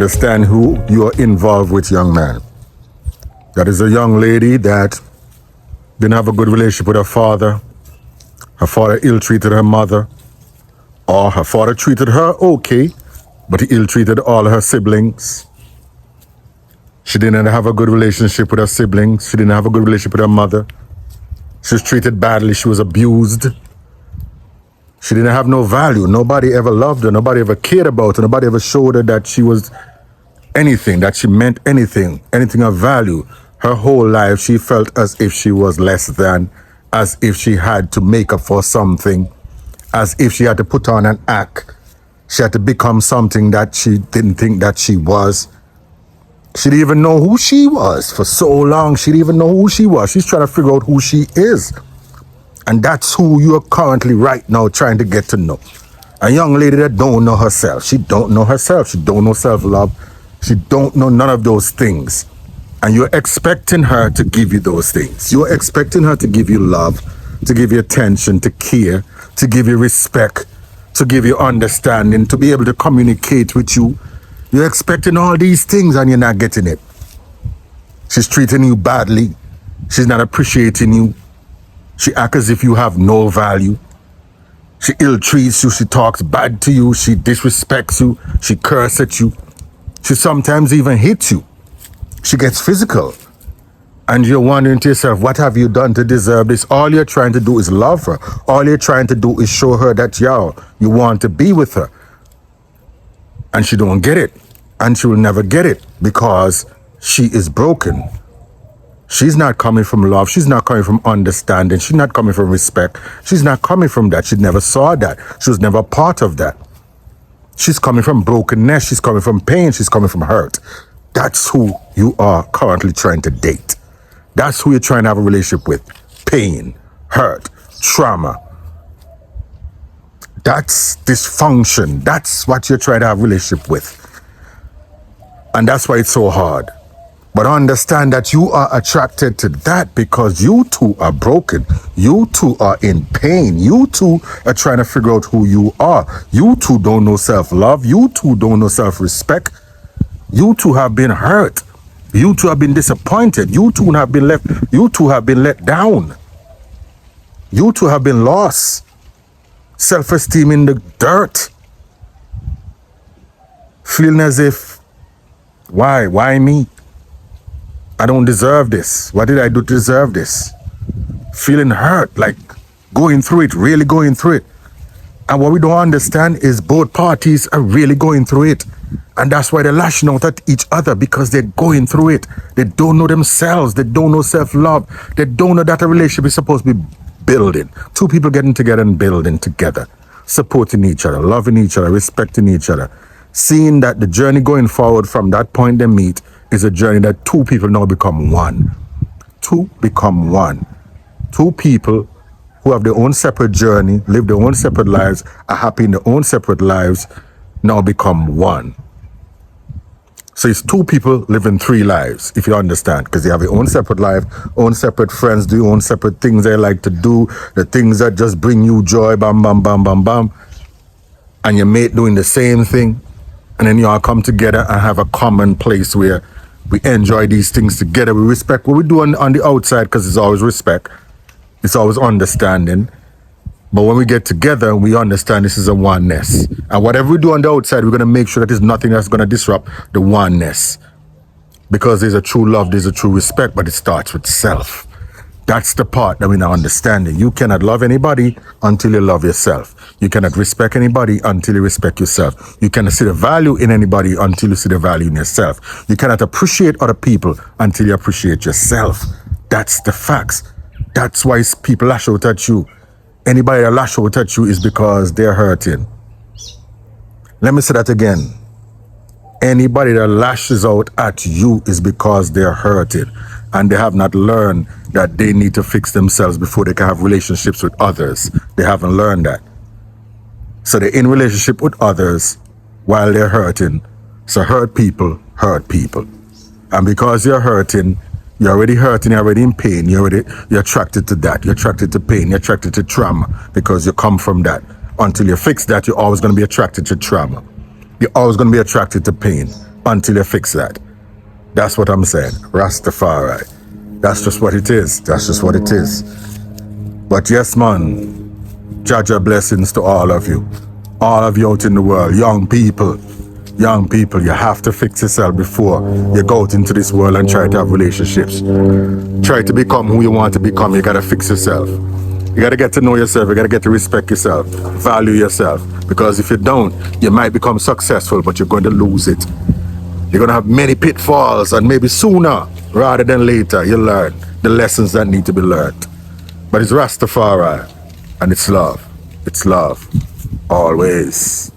understand who you are involved with, young man. That is a young lady that didn't have a good relationship with her father. Her father ill-treated her mother. Or her father treated her okay, but he ill-treated all her siblings. She didn't have a good relationship with her siblings. She didn't have a good relationship with her mother. She was treated badly. She was abused. She didn't have no value. Nobody ever loved her. Nobody ever cared about her. Nobody ever showed her that she was anything, that she meant anything of value. Her whole life, she felt as if she was less than, as if she had to make up for something, as if she had to put on an act. She had to become something that she didn't think that she was. She didn't even know who she was for so long. She didn't even know who she was. She's trying to figure out who she is. And that's who you are currently right now trying to get to know. A young lady that don't know herself. She don't know herself. She don't know self-love. She don't know none of those things. And you're expecting her to give you those things. You're expecting her to give you love, to give you attention, to care, to give you respect, to give you understanding, to be able to communicate with you. You're expecting all these things and you're not getting it. She's treating you badly. She's not appreciating you. She acts as if you have no value. She ill-treats you. She talks bad to you. She disrespects you. She curses at you. She sometimes even hits you. She gets physical. And you're wondering to yourself, what have you done to deserve this? All you're trying to do is love her. All you're trying to do is show her that, you want to be with her. And she don't get it. And she will never get it because she is broken. She's not coming from love. She's not coming from understanding. She's not coming from respect. She's not coming from that. She never saw that. She was never a part of that. She's coming from brokenness. She's coming from pain. She's coming from hurt. That's who you are currently trying to date. That's who you're trying to have a relationship with. Pain, hurt, trauma. That's dysfunction. That's what you're trying to have a relationship with. And that's why it's so hard. But understand that you are attracted to that because you too are broken. You too are in pain. You too are trying to figure out who you are. You too don't know self-love. You too don't know self-respect. You too have been hurt. You too have been disappointed. You too have been left. You too have been let down. You too have been lost. Self-esteem in the dirt. Feeling as if, why me? I don't deserve this. What did I do to deserve this? Feeling hurt, like going through it, really going through it. And what we don't understand is both parties are really going through it. And that's why they're lashing out at each other because they're going through it. They don't know themselves. They don't know self-love. They don't know that a relationship is supposed to be building. Two people getting together and building together. Supporting each other, loving each other, respecting each other. Seeing that the journey going forward from that point they meet is a journey that two people now become one. Two become one. Two people who have their own separate journey, live their own separate lives, are happy in their own separate lives, now become one. So it's two people living three lives, if you understand, because they have their own separate life, own separate friends, do own separate things they like to do, the things that just bring you joy, bam, bam, bam, bam, bam. And your mate doing the same thing. And then you all come together and have a common place where we enjoy these things together. We respect what we do on the outside because it's always respect. It's always understanding. But when we get together, we understand this is a oneness. And whatever we do on the outside, we're going to make sure that there's nothing that's going to disrupt the oneness. Because there's a true love, there's a true respect, but it starts with self. That's the part that we're not understanding. You cannot love anybody until you love yourself. You cannot respect anybody until you respect yourself. You cannot see the value in anybody until you see the value in yourself. You cannot appreciate other people until you appreciate yourself. That's the facts. That's why people lash out at you. Anybody that lash out at you is because they're hurting. Let me say that again. Anybody that lashes out at you is because they're hurting. And they have not learned that they need to fix themselves before they can have relationships with others. They haven't learned that. So they're in relationship with others while they're hurting. So hurt people hurt people. And because you're hurting, you're already hurting, you're already in pain, you're attracted to that. You're attracted to pain, you're attracted to trauma because you come from that. Until you fix that, you're always going to be attracted to trauma. You're always going to be attracted to pain. until you fix that. That's what I'm saying. Rastafari. That's just what it is. That's just what it is. But yes, man, Jaja blessings to all of you. All of you out in the world, young people, you have to fix yourself before you go out into this world and try to have relationships. Try to become who you want to become. You gotta fix yourself. You gotta get to know yourself. You gotta get to respect yourself, value yourself. Because if you don't, you might become successful, but you're going to lose it. You're gonna have many pitfalls, and maybe sooner rather than later, you'll learn the lessons that need to be learned. But it's Rastafari, and it's love. It's love. Always.